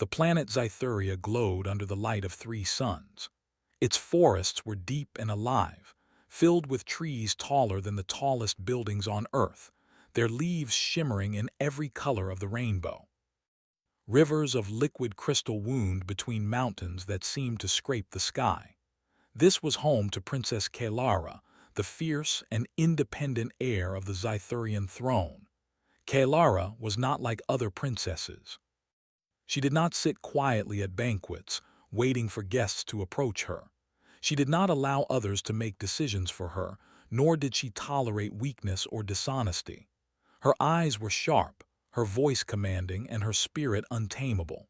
The planet Zytheria glowed under the light of three suns. Its forests were deep and alive, filled with trees taller than the tallest buildings on Earth, their leaves shimmering in every color of the rainbow. Rivers of liquid crystal wound between mountains that seemed to scrape the sky. This was home to Princess Kaelara, the fierce and independent heir of the Zythurian throne. Kaelara was not like other princesses. She did not sit quietly at banquets, waiting for guests to approach her. She did not allow others to make decisions for her, nor did she tolerate weakness or dishonesty. Her eyes were sharp, her voice commanding, and her spirit untamable.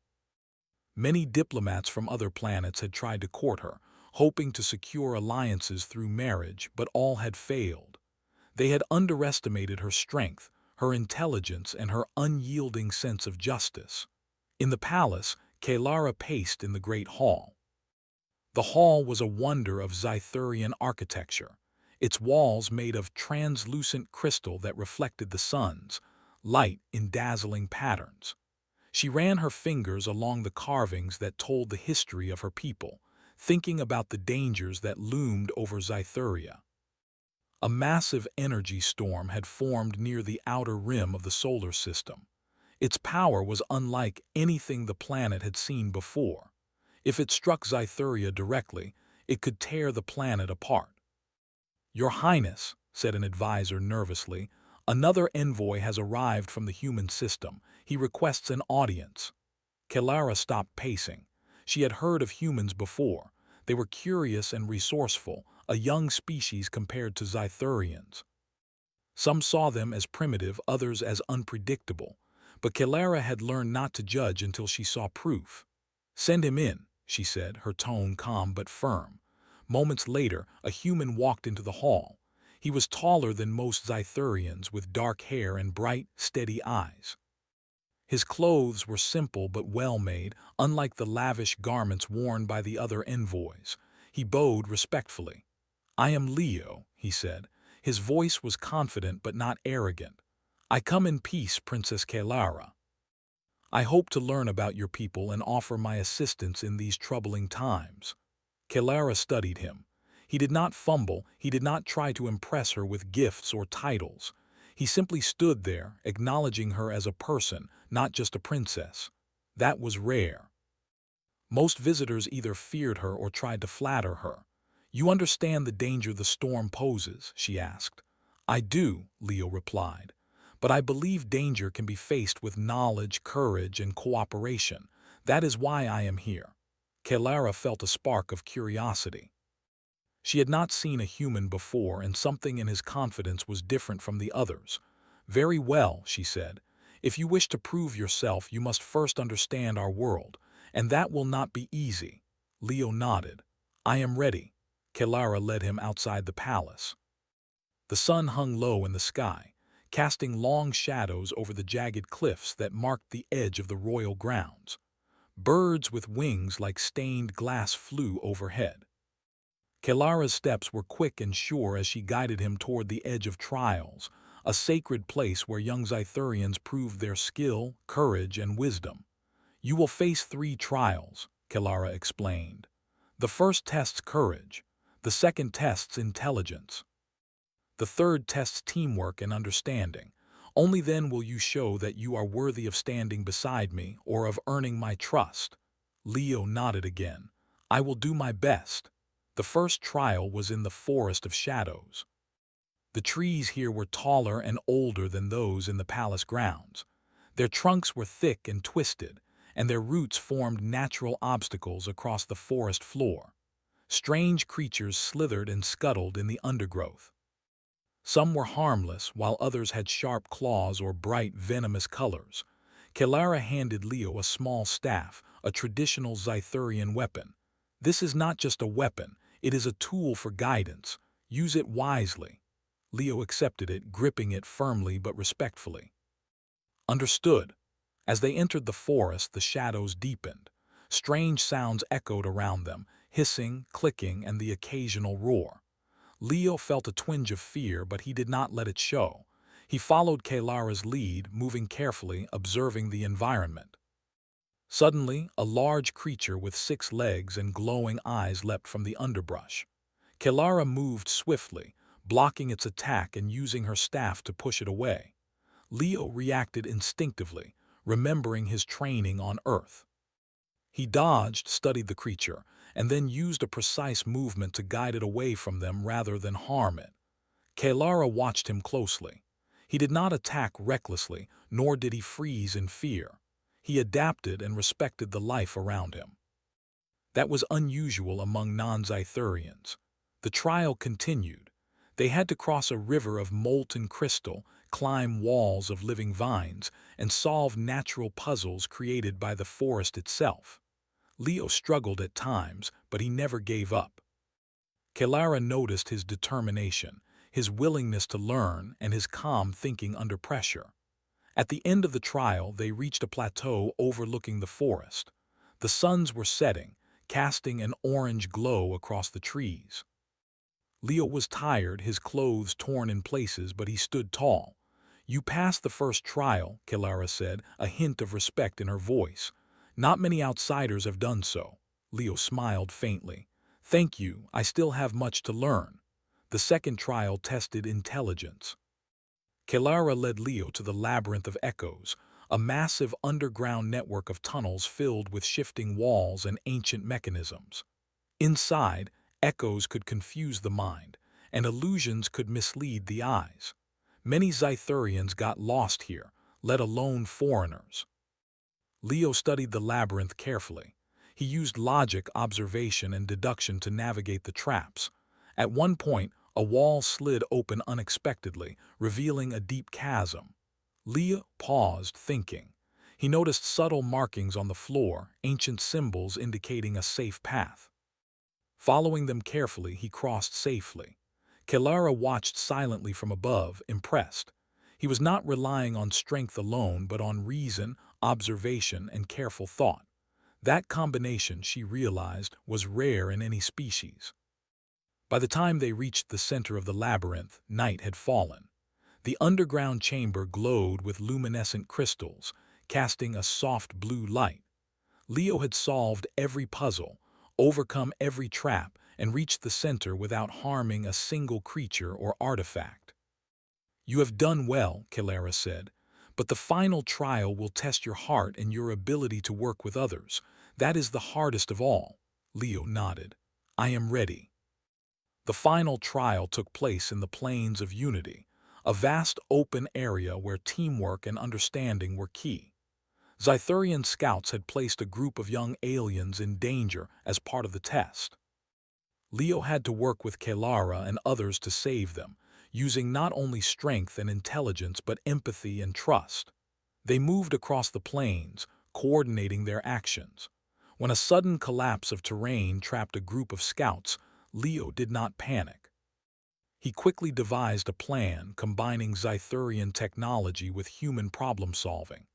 Many diplomats from other planets had tried to court her, hoping to secure alliances through marriage, but all had failed. They had underestimated her strength, her intelligence, and her unyielding sense of justice. In the palace, Kaelara paced in the great hall. The hall was a wonder of Zythurian architecture, its walls made of translucent crystal that reflected the sun's light in dazzling patterns. She ran her fingers along the carvings that told the history of her people, thinking about the dangers that loomed over Zytheria. A massive energy storm had formed near the outer rim of the solar system. Its power was unlike anything the planet had seen before. If it struck Zytheria directly, it could tear the planet apart. "Your Highness," said an advisor nervously, "another envoy has arrived from the human system. He requests an audience." Kaelara stopped pacing. She had heard of humans before. They were curious and resourceful, a young species compared to Zythurians. Some saw them as primitive, others as unpredictable. But Kaelara had learned not to judge until she saw proof. "Send him in," she said, her tone calm but firm. Moments later, a human walked into the hall. He was taller than most Zythurians, with dark hair and bright, steady eyes. His clothes were simple but well-made, unlike the lavish garments worn by the other envoys. He bowed respectfully. "I am Leo," he said. His voice was confident but not arrogant. "I come in peace, Princess Kaelara. I hope to learn about your people and offer my assistance in these troubling times." Kaelara studied him. He did not fumble, he did not try to impress her with gifts or titles. He simply stood there, acknowledging her as a person, not just a princess. That was rare. Most visitors either feared her or tried to flatter her. "You understand the danger the storm poses?" she asked. "I do," Leo replied. "But I believe danger can be faced with knowledge, courage, and cooperation. That is why I am here." Kaelara felt a spark of curiosity. She had not seen a human before, and something in his confidence was different from the others. "Very well," she said. "If you wish to prove yourself, you must first understand our world, and that will not be easy." Leo nodded. "I am ready." Kaelara led him outside the palace. The sun hung low in the sky, casting long shadows over the jagged cliffs that marked the edge of the royal grounds. Birds with wings like stained glass flew overhead. Kaelara's steps were quick and sure as she guided him toward the edge of trials, a sacred place where young Zythurians proved their skill, courage, and wisdom. "You will face 3 trials," Kaelara explained. "The first tests courage, the second tests intelligence. The third tests teamwork and understanding. Only then will you show that you are worthy of standing beside me or of earning my trust." Leo nodded again. "I will do my best." The first trial was in the Forest of Shadows. The trees here were taller and older than those in the palace grounds. Their trunks were thick and twisted, and their roots formed natural obstacles across the forest floor. Strange creatures slithered and scuttled in the undergrowth. Some were harmless, while others had sharp claws or bright, venomous colors. Kaelara handed Leo a small staff, a traditional Zythurian weapon. "This is not just a weapon, it is a tool for guidance. Use it wisely." Leo accepted it, gripping it firmly but respectfully. "Understood." As they entered the forest, the shadows deepened. Strange sounds echoed around them, hissing, clicking, and the occasional roar. Leo felt a twinge of fear, but he did not let it show. He followed Kaelara's lead, moving carefully, observing the environment. Suddenly, a large creature with 6 legs and glowing eyes leapt from the underbrush. Kelara moved swiftly, blocking its attack and using her staff to push it away. Leo reacted instinctively, remembering his training on Earth. He dodged, studied the creature, and then used a precise movement to guide it away from them rather than harm it. Kelara watched him closely. He did not attack recklessly, nor did he freeze in fear. He adapted and respected the life around him. That was unusual among non-Zythurians. The trial continued. They had to cross a river of molten crystal, climb walls of living vines, and solve natural puzzles created by the forest itself. Leo struggled at times, but he never gave up. Kelara noticed his determination, his willingness to learn, and his calm thinking under pressure. At the end of the trial, they reached a plateau overlooking the forest. The suns were setting, casting an orange glow across the trees. Leo was tired, his clothes torn in places, but he stood tall. "You passed the first trial," Kelara said, a hint of respect in her voice. "Not many outsiders have done so." Leo smiled faintly. "Thank you, I still have much to learn." The second trial tested intelligence. Kelara led Leo to the labyrinth of echoes, a massive underground network of tunnels filled with shifting walls and ancient mechanisms. Inside, echoes could confuse the mind, and illusions could mislead the eyes. Many Zythurians got lost here, let alone foreigners. Leo studied the labyrinth carefully. He used logic, observation, and deduction to navigate the traps. At one point, a wall slid open unexpectedly, revealing a deep chasm. Leo paused, thinking. He noticed subtle markings on the floor, ancient symbols indicating a safe path. Following them carefully, he crossed safely. Kelara watched silently from above, impressed. He was not relying on strength alone, but on reason, observation, and careful thought. That combination, she realized, was rare in any species. By the time they reached the center of the labyrinth, night had fallen. The underground chamber glowed with luminescent crystals, casting a soft blue light. Leo had solved every puzzle, overcome every trap, and reached the center without harming a single creature or artifact. "You have done well," Kelara said, "but the final trial will test your heart and your ability to work with others. That is the hardest of all." Leo nodded. "I am ready." The final trial took place in the Plains of Unity, a vast open area where teamwork and understanding were key. Zythurian scouts had placed a group of young aliens in danger as part of the test. Leo had to work with Kelara and others to save them, using not only strength and intelligence but empathy and trust. They moved across the plains, coordinating their actions. When a sudden collapse of terrain trapped a group of scouts, Leo did not panic. He quickly devised a plan combining Zythurian technology with human problem-solving.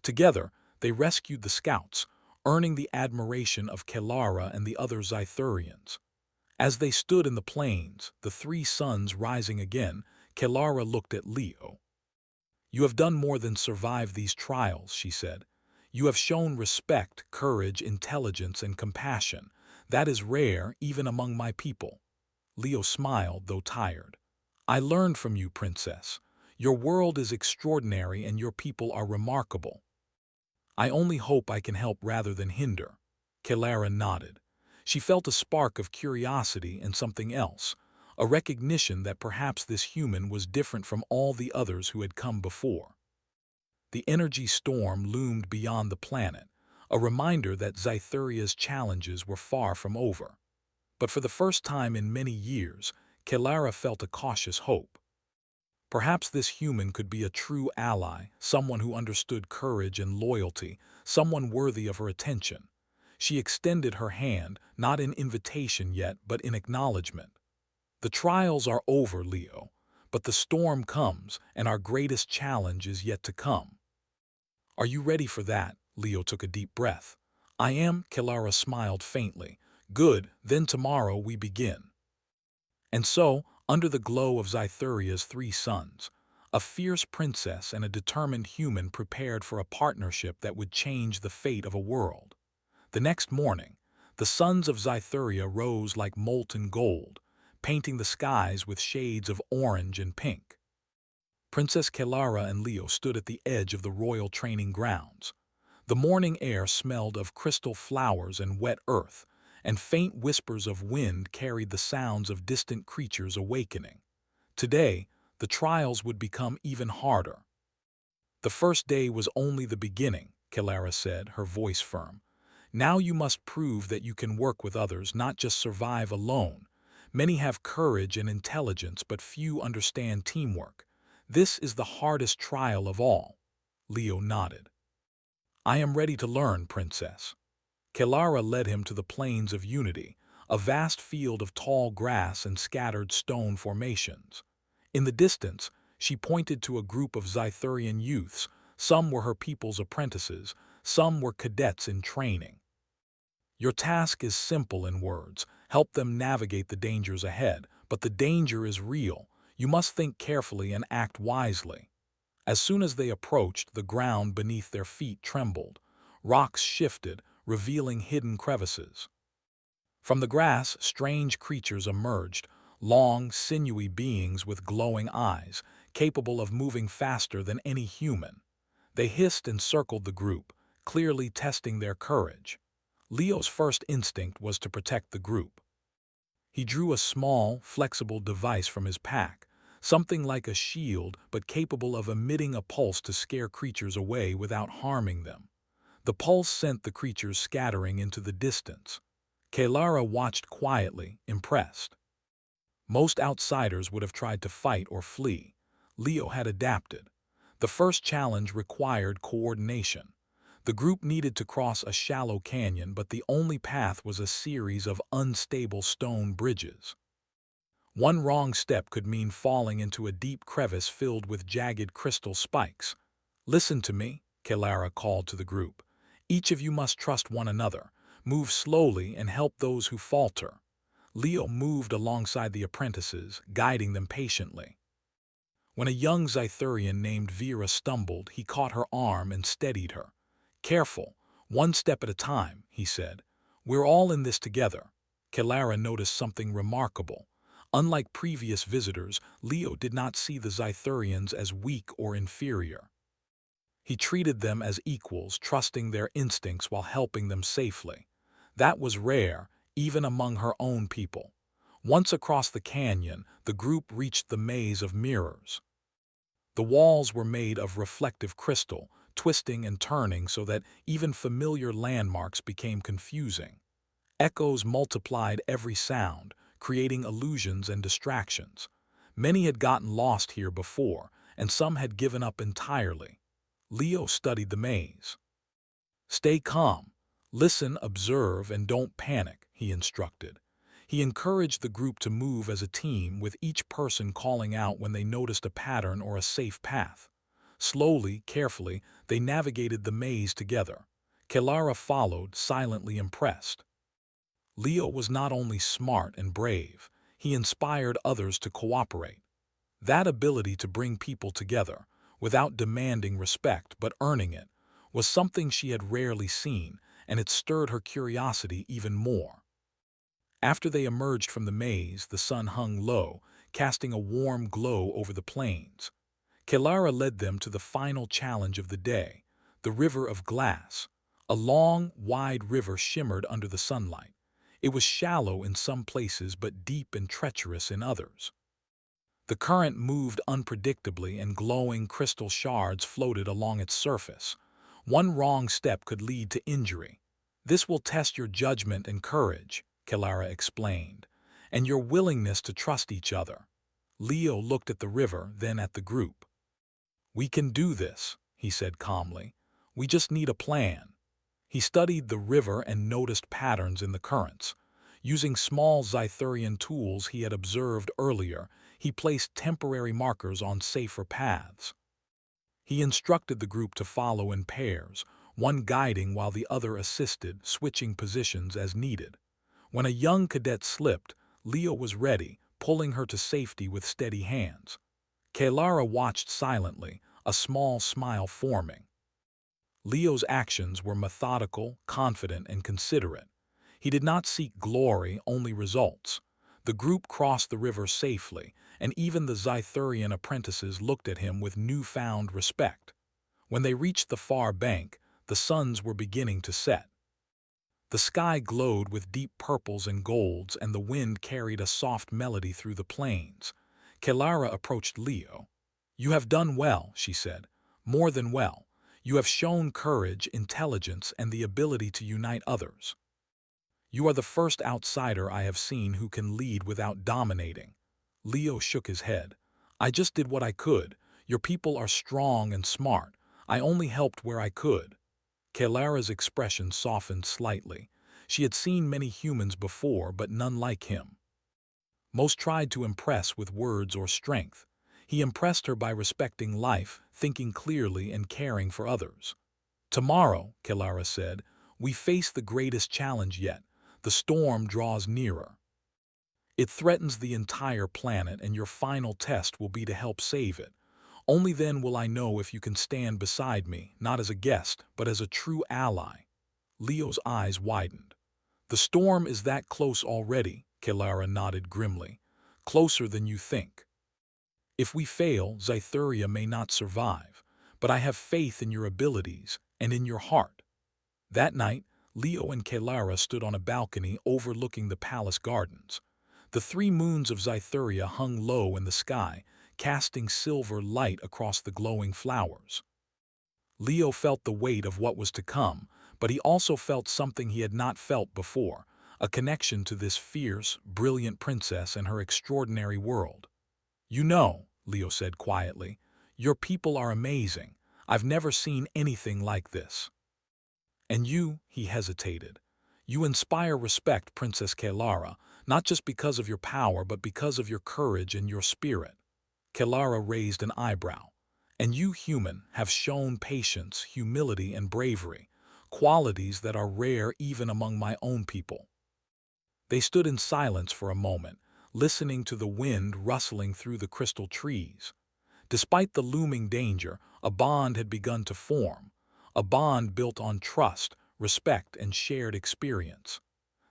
Together, they rescued the scouts, earning the admiration of Kelara and the other Zythurians. As they stood in the plains, the 3 suns rising again, Kelara looked at Leo. "You have done more than survive these trials," she said. "You have shown respect, courage, intelligence, and compassion. That is rare even among my people." Leo smiled, though tired. "I learned from you, Princess. Your world is extraordinary and your people are remarkable. I only hope I can help rather than hinder." Kelara nodded. She felt a spark of curiosity and something else, a recognition that perhaps this human was different from all the others who had come before. The energy storm loomed beyond the planet, a reminder that Zythuria's challenges were far from over. But for the first time in many years, Kelara felt a cautious hope. Perhaps this human could be a true ally, someone who understood courage and loyalty, someone worthy of her attention. She extended her hand, not in invitation yet, but in acknowledgement. "The trials are over, Leo, but the storm comes, and our greatest challenge is yet to come." "Are you ready for that?" Leo took a deep breath. "I am," Kelara smiled faintly. "Good, then tomorrow we begin." And so, under the glow of Zythuria's 3 suns, A fierce princess and a determined human prepared for a partnership that would change the fate of a world. The next morning, the suns of Zytheria rose like molten gold, painting the skies with shades of orange and pink. Princess Kelara and Leo stood at the edge of the royal training grounds. The morning air smelled of crystal flowers and wet earth, and faint whispers of wind carried the sounds of distant creatures awakening. Today, the trials would become even harder. The first day was only the beginning, Kelara said, her voice firm. Now you must prove that you can work with others, not just survive alone. Many have courage and intelligence, but few understand teamwork. This is the hardest trial of all. Leo nodded. I am ready to learn, Princess. Kelara led him to the Plains of Unity, a vast field of tall grass and scattered stone formations. In the distance, she pointed to a group of Zythurian youths. Some were her people's apprentices, some were cadets in training. Your task is simple in words. Help them navigate the dangers ahead, but the danger is real. You must think carefully and act wisely. As soon as they approached, the ground beneath their feet trembled. Rocks shifted, revealing hidden crevices. From the grass, strange creatures emerged, long, sinewy beings with glowing eyes, capable of moving faster than any human. They hissed and circled the group, clearly testing their courage. Leo's first instinct was to protect the group. He drew a small, flexible device from his pack, something like a shield but capable of emitting a pulse to scare creatures away without harming them. The pulse sent the creatures scattering into the distance. Kelara watched quietly, impressed. Most outsiders would have tried to fight or flee. Leo had adapted. The first challenge required coordination. The group needed to cross a shallow canyon, but the only path was a series of unstable stone bridges. One wrong step could mean falling into a deep crevice filled with jagged crystal spikes. Listen to me, Kelara called to the group. Each of you must trust one another. Move slowly and help those who falter. Leo moved alongside the apprentices, guiding them patiently. When a young Zythurian named Vera stumbled, he caught her arm and steadied her. Careful, one step at a time, he said. We're all in this together. Kelara noticed something remarkable. Unlike previous visitors, Leo did not see the Zythurians as weak or inferior. He treated them as equals, trusting their instincts while helping them safely. That was rare, even among her own people. Once across the canyon, the group reached the maze of mirrors. The walls were made of reflective crystal, twisting and turning so that even familiar landmarks became confusing. Echoes multiplied every sound, creating illusions and distractions. Many had gotten lost here before, and some had given up entirely. Leo studied the maze. Stay calm. Listen, observe, and don't panic, he instructed. He encouraged the group to move as a team, with each person calling out when they noticed a pattern or a safe path. Slowly, carefully, they navigated the maze together. Kelara followed, silently impressed. Leo was not only smart and brave, he inspired others to cooperate. That ability to bring people together, without demanding respect but earning it, was something she had rarely seen, and it stirred her curiosity even more. After they emerged from the maze, the sun hung low, casting a warm glow over the plains. Kelara led them to the final challenge of the day, the River of Glass. A long, wide river shimmered under the sunlight. It was shallow in some places but deep and treacherous in others. The current moved unpredictably and glowing crystal shards floated along its surface. One wrong step could lead to injury. This will test your judgment and courage, Kelara explained, and your willingness to trust each other. Leo looked at the river, then at the group. We can do this, he said calmly. We just need a plan. He studied the river and noticed patterns in the currents. Using small Zythurian tools he had observed earlier, he placed temporary markers on safer paths. He instructed the group to follow in pairs, one guiding while the other assisted, switching positions as needed. When a young cadet slipped, Leo was ready, pulling her to safety with steady hands. Kelara watched silently, a small smile forming. Leo's actions were methodical, confident, and considerate. He did not seek glory, only results. The group crossed the river safely, and even the Zythurian apprentices looked at him with newfound respect. When they reached the far bank, the suns were beginning to set. The sky glowed with deep purples and golds, and the wind carried a soft melody through the plains. Kelara approached Leo. "You have done well," she said. "More than well. You have shown courage, intelligence, and the ability to unite others. You are the first outsider I have seen who can lead without dominating." Leo shook his head. "I just did what I could. Your people are strong and smart. I only helped where I could." Kelara's expression softened slightly. She had seen many humans before, but none like him. Most tried to impress with words or strength. He impressed her by respecting life, thinking clearly, and caring for others. "Tomorrow," Kelara said, "we face the greatest challenge yet. The storm draws nearer. It threatens the entire planet, and your final test will be to help save it. Only then will I know if you can stand beside me, not as a guest, but as a true ally." Leo's eyes widened. "The storm is that close already," Kelara nodded grimly. "Closer than you think. If we fail, Zythuria may not survive, but I have faith in your abilities and in your heart." That night, Leo and Kelara stood on a balcony overlooking the palace gardens. The three moons of Zythuria hung low in the sky, casting silver light across the glowing flowers. Leo felt the weight of what was to come, but he also felt something he had not felt before, a connection to this fierce, brilliant princess and her extraordinary world. "You know," Leo said quietly, "your people are amazing. I've never seen anything like this. And you," he hesitated, "you inspire respect, Princess Kelara, not just because of your power, but because of your courage and your spirit." Kelara raised an eyebrow. "And you, human, have shown patience, humility, and bravery, qualities that are rare even among my own people." They stood in silence for a moment, listening to the wind rustling through the crystal trees. Despite the looming danger, a bond had begun to form, a bond built on trust, respect, and shared experience.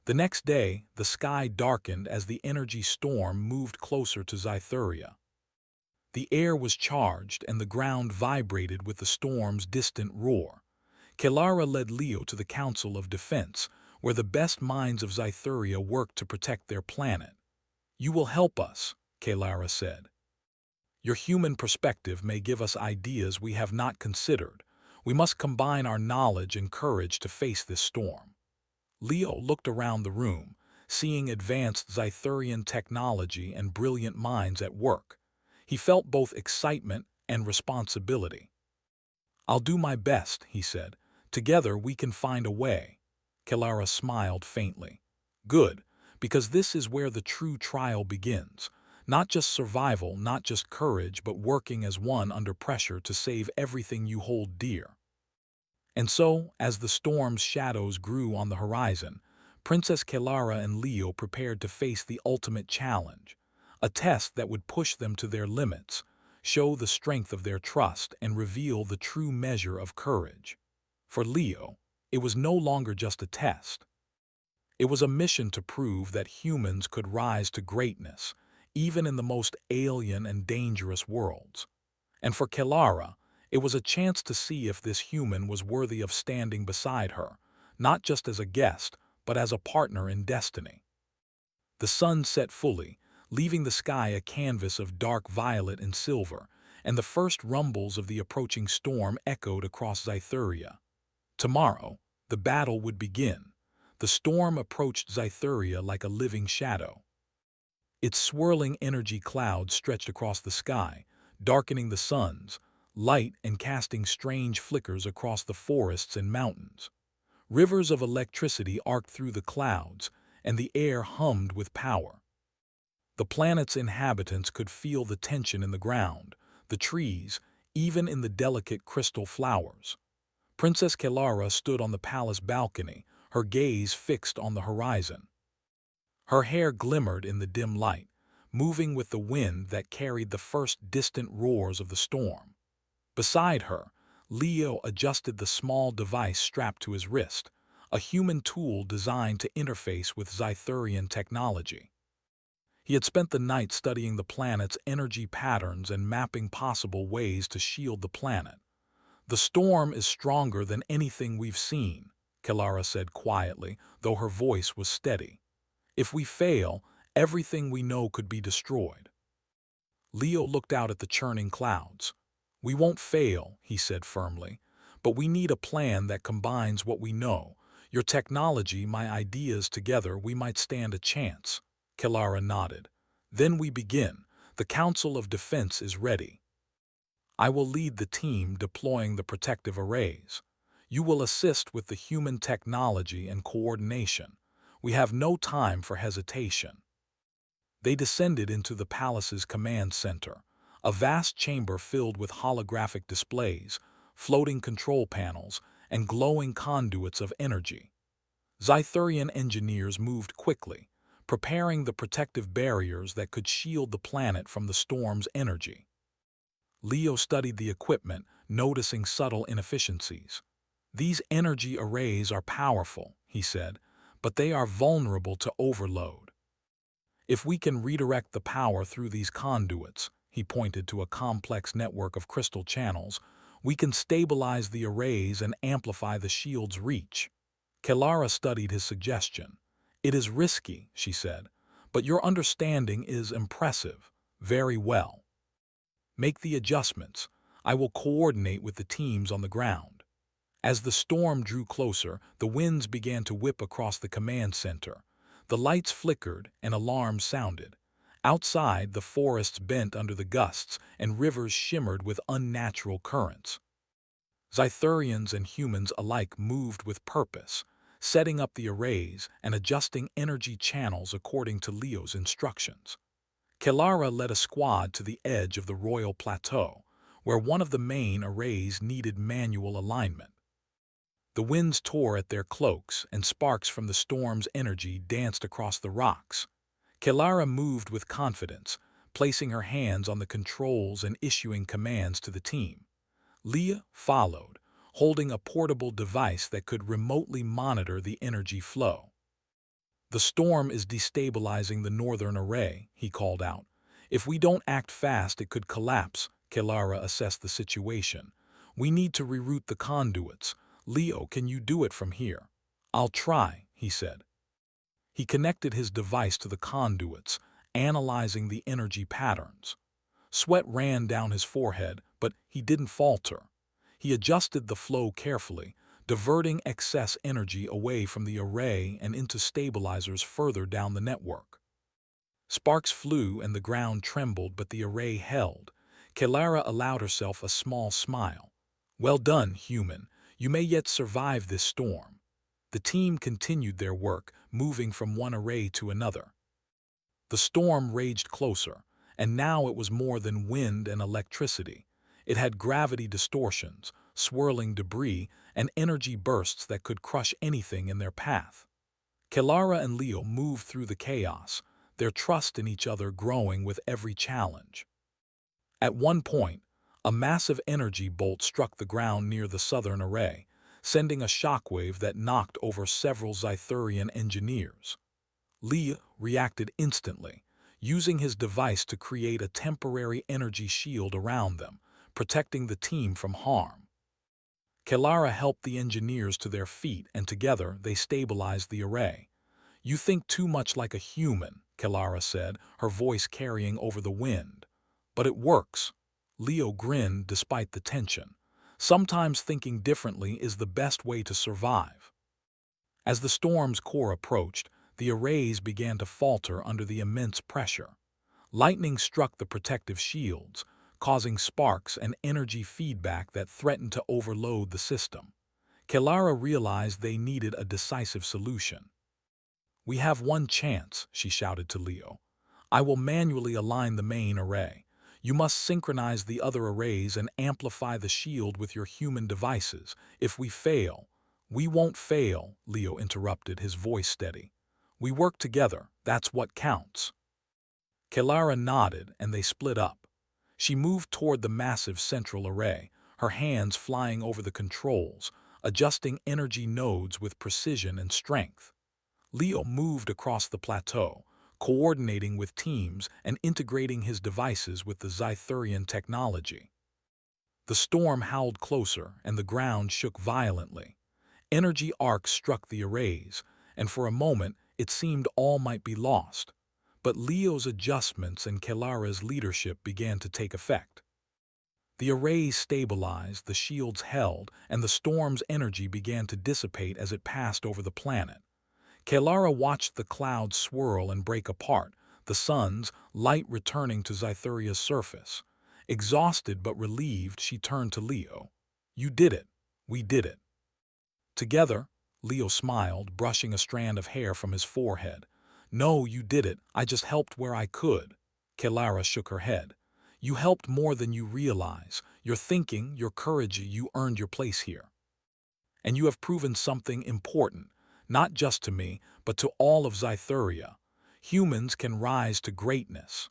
The next day, the sky darkened as the energy storm moved closer to Zythuria. The air was charged and the ground vibrated with the storm's distant roar. Kelara led Leo to the Council of Defense, where the best minds of Zythuria worked to protect their planet. "You will help us," Kelara said. "Your human perspective may give us ideas we have not considered. We must combine our knowledge and courage to face this storm." Leo looked around the room, seeing advanced Zythurian technology and brilliant minds at work. He felt both excitement and responsibility. "I'll do my best," he said. "Together we can find a way." Kelara smiled faintly. "Good, because this is where the true trial begins. Not just survival, not just courage, but working as one under pressure to save everything you hold dear." And so, as the storm's shadows grew on the horizon, Princess Kelara and Leo prepared to face the ultimate challenge, a test that would push them to their limits, show the strength of their trust, and reveal the true measure of courage. For Leo, it was no longer just a test. It was a mission to prove that humans could rise to greatness, even in the most alien and dangerous worlds. And for Kelara, it was a chance to see if this human was worthy of standing beside her, not just as a guest, but as a partner in destiny. The sun set fully, leaving the sky a canvas of dark violet and silver, and the first rumbles of the approaching storm echoed across Zythuria. Tomorrow, the battle would begin. The storm approached Zythuria like a living shadow. Its swirling energy clouds stretched across the sky, darkening the suns, light and casting strange flickers across the forests and mountains. Rivers of electricity arced through the clouds, and the air hummed with power. The planet's inhabitants could feel the tension in the ground, the trees, even in the delicate crystal flowers. Princess Kelara stood on the palace balcony, her gaze fixed on the horizon. Her hair glimmered in the dim light, moving with the wind that carried the first distant roars of the storm. Beside her, Leo adjusted the small device strapped to his wrist, a human tool designed to interface with Zythurian technology. He had spent the night studying the planet's energy patterns and mapping possible ways to shield the planet. "The storm is stronger than anything we've seen," Kilara said quietly, though her voice was steady. "If we fail, everything we know could be destroyed." Leo looked out at the churning clouds. "We won't fail," he said firmly, "but we need a plan that combines what we know. Your technology, my ideas together, we might stand a chance." Kilara nodded. "Then we begin. The Council of Defense is ready. I will lead the team deploying the protective arrays. You will assist with the human technology and coordination. We have no time for hesitation." They descended into the palace's command center, a vast chamber filled with holographic displays, floating control panels, and glowing conduits of energy. Zythurian engineers moved quickly, preparing the protective barriers that could shield the planet from the storm's energy. Leo studied the equipment, noticing subtle inefficiencies. "These energy arrays are powerful," he said, "but they are vulnerable to overload. If we can redirect the power through these conduits," he pointed to a complex network of crystal channels, "we can stabilize the arrays and amplify the shield's reach." Kilara studied his suggestion. "It is risky," she said, "but your understanding is impressive. Very well. Make the adjustments. I will coordinate with the teams on the ground." As the storm drew closer, the winds began to whip across the command center. The lights flickered and alarms sounded. Outside, the forests bent under the gusts and rivers shimmered with unnatural currents. Zythurians and humans alike moved with purpose, setting up the arrays and adjusting energy channels according to Leo's instructions. Kilara led a squad to the edge of the royal plateau, where one of the main arrays needed manual alignment. The winds tore at their cloaks, and sparks from the storm's energy danced across the rocks. Kilara moved with confidence, placing her hands on the controls and issuing commands to the team. Leah followed, holding a portable device that could remotely monitor the energy flow. "The storm is destabilizing the northern array," he called out. "If we don't act fast, it could collapse." Kilara assessed the situation. "We need to reroute the conduits. Leo, can you do it from here?" "I'll try," he said. He connected his device to the conduits, analyzing the energy patterns. Sweat ran down his forehead, but he didn't falter. He adjusted the flow carefully, diverting excess energy away from the array and into stabilizers further down the network. Sparks flew and the ground trembled, but the array held. Kilara allowed herself a small smile. "Well done, human. You may yet survive this storm." The team continued their work, moving from one array to another. The storm raged closer, and now it was more than wind and electricity. It had gravity distortions, swirling debris, and energy bursts that could crush anything in their path. Kilara and Leo moved through the chaos, their trust in each other growing with every challenge. At one point, a massive energy bolt struck the ground near the southern array, sending a shockwave that knocked over several Zythurian engineers. Leo reacted instantly, using his device to create a temporary energy shield around them, protecting the team from harm. Kilara helped the engineers to their feet, and together they stabilized the array. "You think too much like a human," Kilara said, her voice carrying over the wind. "But it works." Leo grinned despite the tension. "Sometimes thinking differently is the best way to survive." As the storm's core approached, the arrays began to falter under the immense pressure. Lightning struck the protective shields, causing sparks and energy feedback that threatened to overload the system. Kilara realized they needed a decisive solution. "We have one chance," she shouted to Leo. "I will manually align the main array. You must synchronize the other arrays and amplify the shield with your human devices. If we fail—" "We won't fail," Leo interrupted, his voice steady. "We work together, that's what counts." Kelara nodded, and they split up. She moved toward the massive central array, her hands flying over the controls, adjusting energy nodes with precision and strength. Leo moved across the plateau, coordinating with teams and integrating his devices with the Zythurian technology. The storm howled closer, and the ground shook violently. Energy arcs struck the arrays, and for a moment it seemed all might be lost. But Leo's adjustments and Kelara's leadership began to take effect. The arrays stabilized, the shields held, and the storm's energy began to dissipate as it passed over the planet. Kelara watched the clouds swirl and break apart, the sun's light returning to Zythuria's surface. Exhausted but relieved, she turned to Leo. "You did it. We did it." Together, Leo smiled, brushing a strand of hair from his forehead. "No, you did it. I just helped where I could." Kelara shook her head. "You helped more than you realize. Your thinking, your courage, you earned your place here. And you have proven something important, not just to me, but to all of Zythuria. Humans can rise to greatness."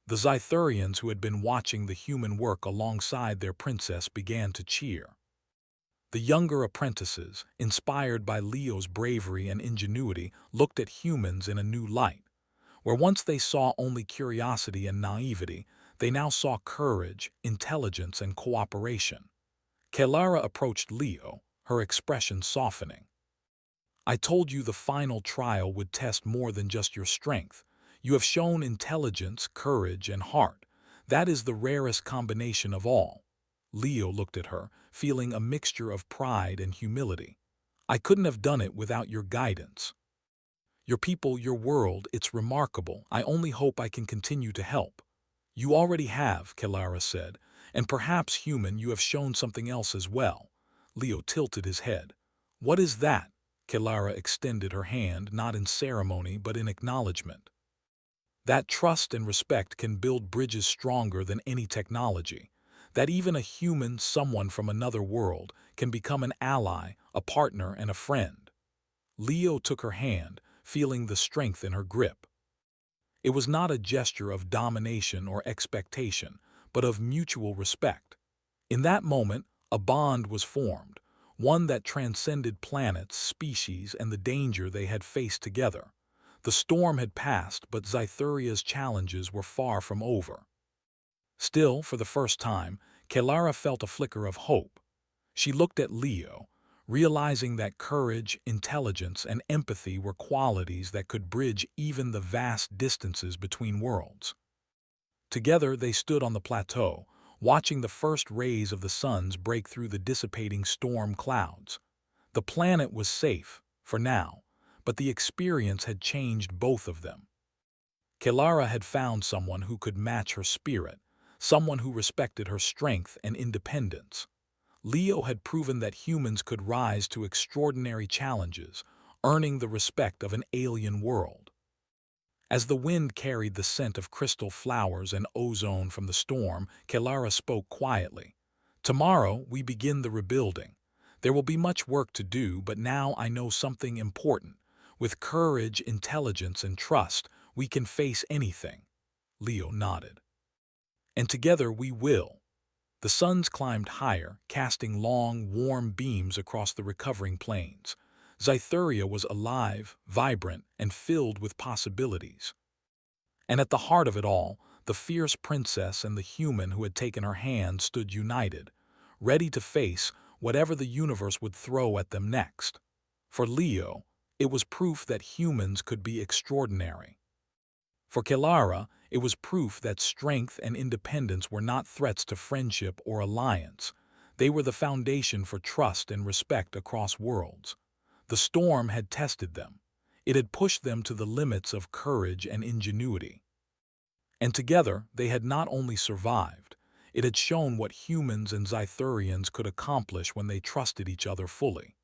The Zythurians who had been watching the human work alongside their princess began to cheer. The younger apprentices, inspired by Leo's bravery and ingenuity, looked at humans in a new light. Where once they saw only curiosity and naivety, they now saw courage, intelligence, and cooperation. Kelara approached Leo, her expression softening. "I told you the final trial would test more than just your strength. You have shown intelligence, courage, and heart. That is the rarest combination of all." Leo looked at her, feeling a mixture of pride and humility. "I couldn't have done it without your guidance. Your people, your world, it's remarkable. I only hope I can continue to help." "You already have," Kelara said, "and perhaps, human, you have shown something else as well." Leo tilted his head. "What is that?" Kelara extended her hand, not in ceremony but in acknowledgement. "That trust and respect can build bridges stronger than any technology. That even a human, someone from another world, can become an ally, a partner, and a friend." Leo took her hand, feeling the strength in her grip. It was not a gesture of domination or expectation, but of mutual respect. In that moment, a bond was formed, one that transcended planets, species, and the danger they had faced together. The storm had passed, but Zythuria's challenges were far from over. Still, for the first time, Kelara felt a flicker of hope. She looked at Leo, realizing that courage, intelligence, and empathy were qualities that could bridge even the vast distances between worlds. Together they stood on the plateau, watching the first rays of the suns break through the dissipating storm clouds. The planet was safe, for now, but the experience had changed both of them. Kelara had found someone who could match her spirit, someone who respected her strength and independence. Leo had proven that humans could rise to extraordinary challenges, earning the respect of an alien world. As the wind carried the scent of crystal flowers and ozone from the storm, Kelara spoke quietly. "Tomorrow we begin the rebuilding. There will be much work to do, but now I know something important. With courage, intelligence, and trust, we can face anything." Leo nodded. "And together we will." The suns climbed higher, casting long, warm beams across the recovering plains. Zythuria was alive, vibrant, and filled with possibilities. And at the heart of it all, the fierce princess and the human who had taken her hand stood united, ready to face whatever the universe would throw at them next. For Leo, it was proof that humans could be extraordinary. For Kelara, it was proof that strength and independence were not threats to friendship or alliance. They were the foundation for trust and respect across worlds. The storm had tested them. It had pushed them to the limits of courage and ingenuity. And together, they had not only survived, it had shown what humans and Zythurians could accomplish when they trusted each other fully.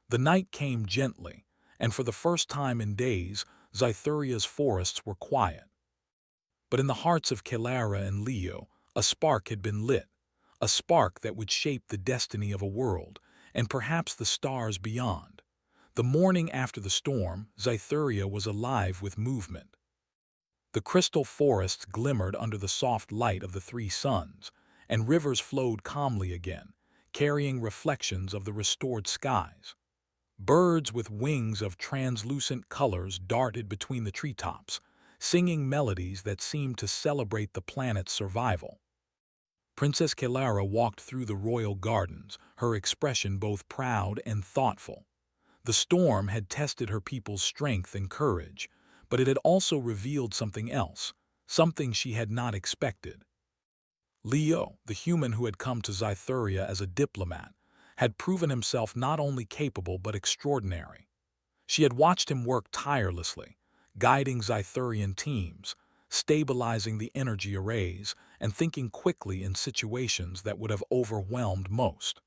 The night came gently, and for the first time in days, Zythuria's forests were quiet. But in the hearts of Kelara and Leo, a spark had been lit, a spark that would shape the destiny of a world, and perhaps the stars beyond. The morning after the storm, Zythuria was alive with movement. The crystal forests glimmered under the soft light of the three suns, and rivers flowed calmly again, carrying reflections of the restored skies. Birds with wings of translucent colors darted between the treetops, singing melodies that seemed to celebrate the planet's survival. Princess Kelara walked through the royal gardens, her expression both proud and thoughtful. The storm had tested her people's strength and courage, but it had also revealed something else, something she had not expected. Leo, the human who had come to Zytheria as a diplomat, had proven himself not only capable but extraordinary. She had watched him work tirelessly, guiding Zythurian teams, stabilizing the energy arrays, and thinking quickly in situations that would have overwhelmed most.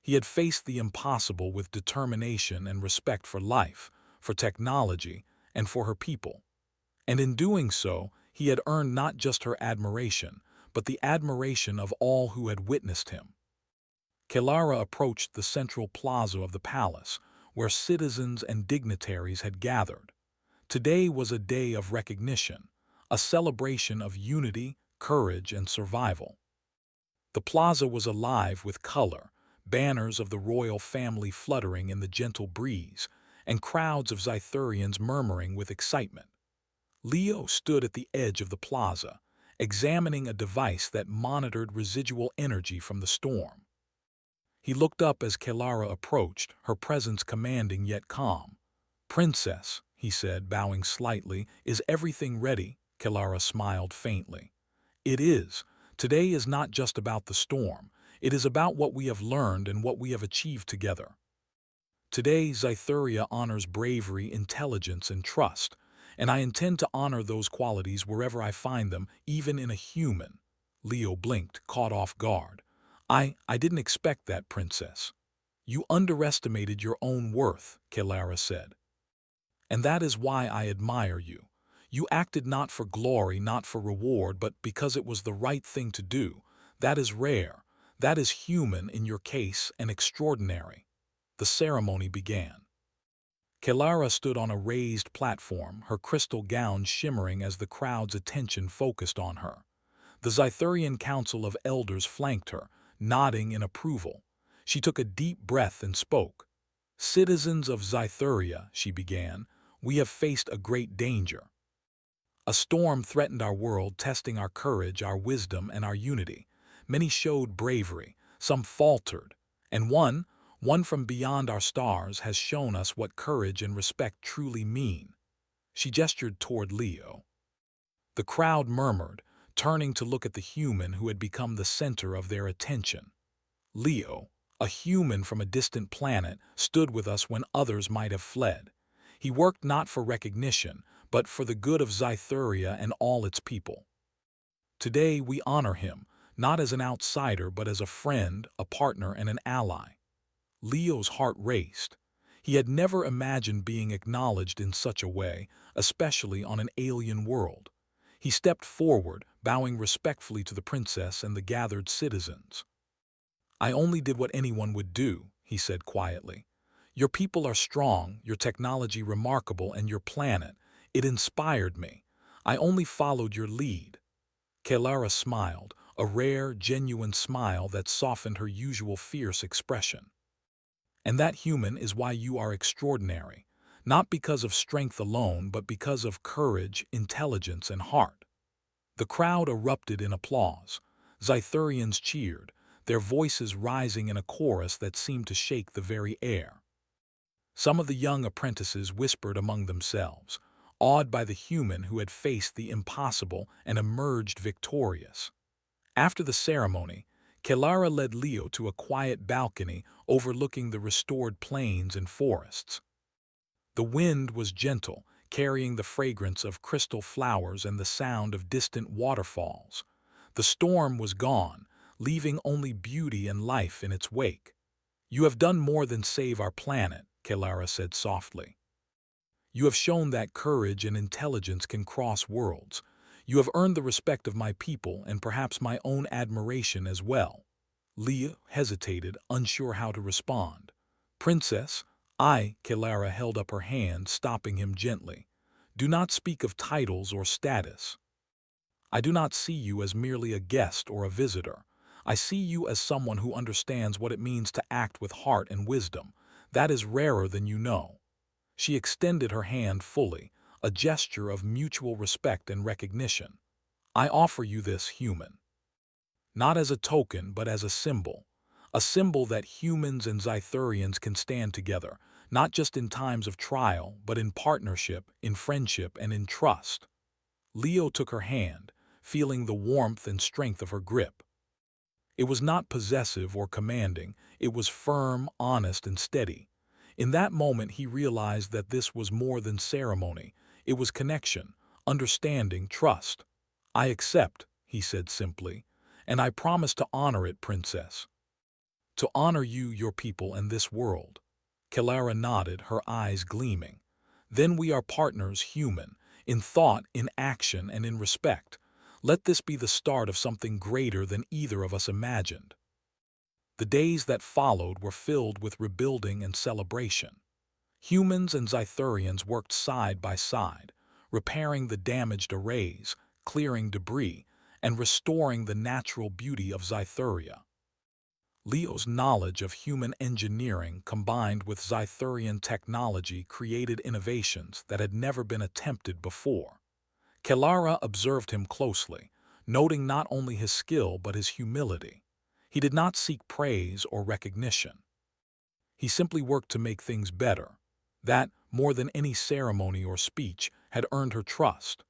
He had faced the impossible with determination and respect for life, for technology, and for her people. And in doing so, he had earned not just her admiration, but the admiration of all who had witnessed him. Kelara approached the central plaza of the palace, where citizens and dignitaries had gathered. Today was a day of recognition, a celebration of unity, courage, and survival. The plaza was alive with color, banners of the royal family fluttering in the gentle breeze, and crowds of Zythurians murmuring with excitement. Leo stood at the edge of the plaza, examining a device that monitored residual energy from the storm. He looked up as Kelara approached, her presence commanding yet calm. "Princess," he said, bowing slightly, "is everything ready?" Kelara smiled faintly. "It is. Today is not just about the storm. It is about what we have learned and what we have achieved together. Today, Zytheria honors bravery, intelligence, and trust, and I intend to honor those qualities wherever I find them, even in a human." Leo blinked, caught off guard. I didn't expect that, Princess." "You underestimated your own worth," Kelara said. "And that is why I admire you. You acted not for glory, not for reward, but because it was the right thing to do. That is rare. That is human in your case and extraordinary." The ceremony began. Kelara stood on a raised platform, her crystal gown shimmering as the crowd's attention focused on her. The Zythurian Council of Elders flanked her, nodding in approval. She took a deep breath and spoke. "Citizens of Zytheria," she began, "we have faced a great danger. A storm threatened our world, testing our courage, our wisdom, and our unity. Many showed bravery, some faltered, and one from beyond our stars has shown us what courage and respect truly mean." She gestured toward Leo. The crowd murmured, turning to look at the human who had become the center of their attention. Leo, a human from a distant planet, stood with us when others might have fled. He worked not for recognition, but for the good of Zytheria and all its people. Today we honor him, not as an outsider but as a friend, a partner, and an ally. Leo's heart raced. He had never imagined being acknowledged in such a way, especially on an alien world. He stepped forward, bowing respectfully to the princess and the gathered citizens. "I only did what anyone would do," he said quietly. "Your people are strong, your technology remarkable, and your planet. It inspired me. I only followed your lead." Kelara smiled, a rare, genuine smile that softened her usual fierce expression. "And that, human, is why you are extraordinary. Not because of strength alone, but because of courage, intelligence, and heart." The crowd erupted in applause. Zythurians cheered, their voices rising in a chorus that seemed to shake the very air. Some of the young apprentices whispered among themselves, awed by the human who had faced the impossible and emerged victorious. After the ceremony, Kelara led Leo to a quiet balcony overlooking the restored plains and forests. The wind was gentle, carrying the fragrance of crystal flowers and the sound of distant waterfalls. The storm was gone, leaving only beauty and life in its wake. "You have done more than save our planet," Kelara said softly. "You have shown that courage and intelligence can cross worlds. You have earned the respect of my people and perhaps my own admiration as well." Leo hesitated, unsure how to respond. "Princess," Kelara held up her hand, stopping him gently. Do not speak of titles or status. I do not see you as merely a guest or a visitor. I see you as someone who understands what it means to act with heart and wisdom. That is rarer than you know." She extended her hand fully, a gesture of mutual respect and recognition. "I offer you this, human. Not as a token, but as a symbol. A symbol that humans and Zythurians can stand together, not just in times of trial, but in partnership, in friendship, and in trust." Leo took her hand, feeling the warmth and strength of her grip. It was not possessive or commanding, it was firm, honest, and steady. In that moment he realized that this was more than ceremony, it was connection, understanding, trust. "I accept," he said simply, "and I promise to honor it, princess. To honor you, your people, and this world." Kelara nodded, her eyes gleaming. "Then we are partners, human, in thought, in action, and in respect. Let this be the start of something greater than either of us imagined." The days that followed were filled with rebuilding and celebration. Humans and Zythurians worked side by side, repairing the damaged arrays, clearing debris, and restoring the natural beauty of Zythuria. Leo's knowledge of human engineering combined with Zythurian technology created innovations that had never been attempted before. Kelara observed him closely, noting not only his skill but his humility. He did not seek praise or recognition. He simply worked to make things better. That, more than any ceremony or speech, had earned her trust.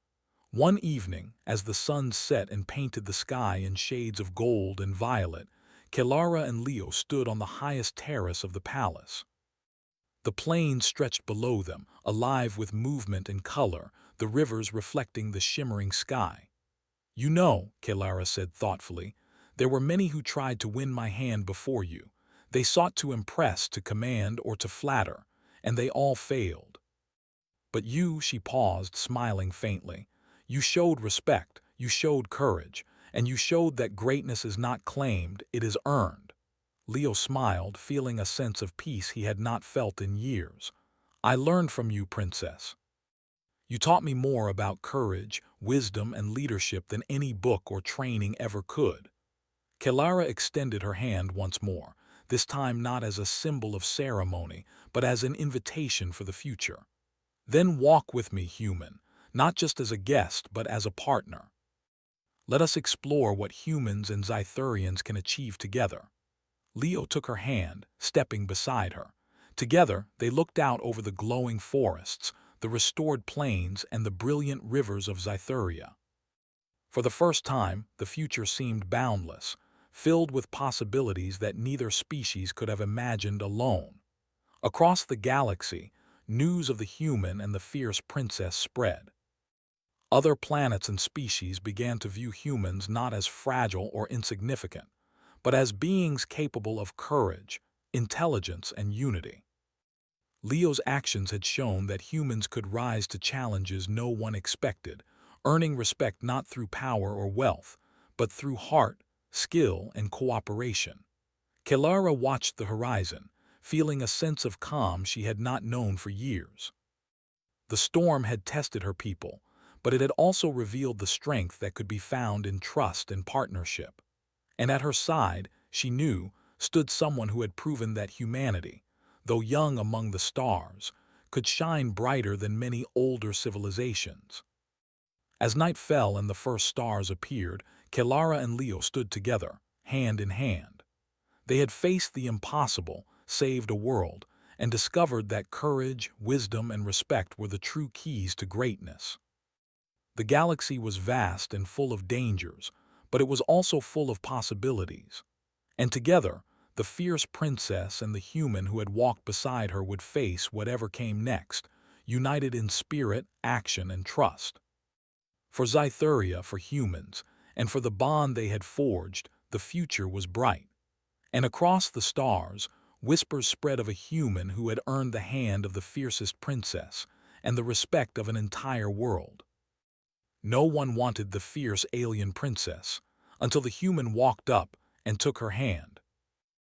One evening, as the sun set and painted the sky in shades of gold and violet, Kelara and Leo stood on the highest terrace of the palace. The plain stretched below them, alive with movement and color, the rivers reflecting the shimmering sky. "You know," Kelara said thoughtfully, "there were many who tried to win my hand before you. They sought to impress, to command, or to flatter, and they all failed. But you," she paused, smiling faintly, "you showed respect, you showed courage, and you showed that greatness is not claimed, it is earned." Leo smiled, feeling a sense of peace he had not felt in years. "I learned from you, princess. You taught me more about courage, wisdom, and leadership than any book or training ever could." Kelara extended her hand once more, this time not as a symbol of ceremony, but as an invitation for the future. "Then walk with me, human, not just as a guest, but as a partner. Let us explore what humans and Zythurians can achieve together." Leo took her hand, stepping beside her. Together, they looked out over the glowing forests, the restored plains, and the brilliant rivers of Zythuria. For the first time, the future seemed boundless, filled with possibilities that neither species could have imagined alone. Across the galaxy, news of the human and the fierce princess spread. Other planets and species began to view humans not as fragile or insignificant, but as beings capable of courage, intelligence, and unity. Leo's actions had shown that humans could rise to challenges no one expected, earning respect not through power or wealth, but through heart, skill, and cooperation. Kelara watched the horizon, feeling a sense of calm she had not known for years. The storm had tested her people, but it had also revealed the strength that could be found in trust and partnership. And at her side, she knew, stood someone who had proven that humanity, though young among the stars, could shine brighter than many older civilizations. As night fell and the first stars appeared, Kelara and Leo stood together, hand in hand. They had faced the impossible, saved a world, and discovered that courage, wisdom, and respect were the true keys to greatness. The galaxy was vast and full of dangers, but it was also full of possibilities. And together, the fierce princess and the human who had walked beside her would face whatever came next, united in spirit, action, and trust. For Zythuria, for humans, and for the bond they had forged, the future was bright. And across the stars, whispers spread of a human who had earned the hand of the fiercest princess and the respect of an entire world. No one wanted the fierce alien princess, until the human walked up and took her hand.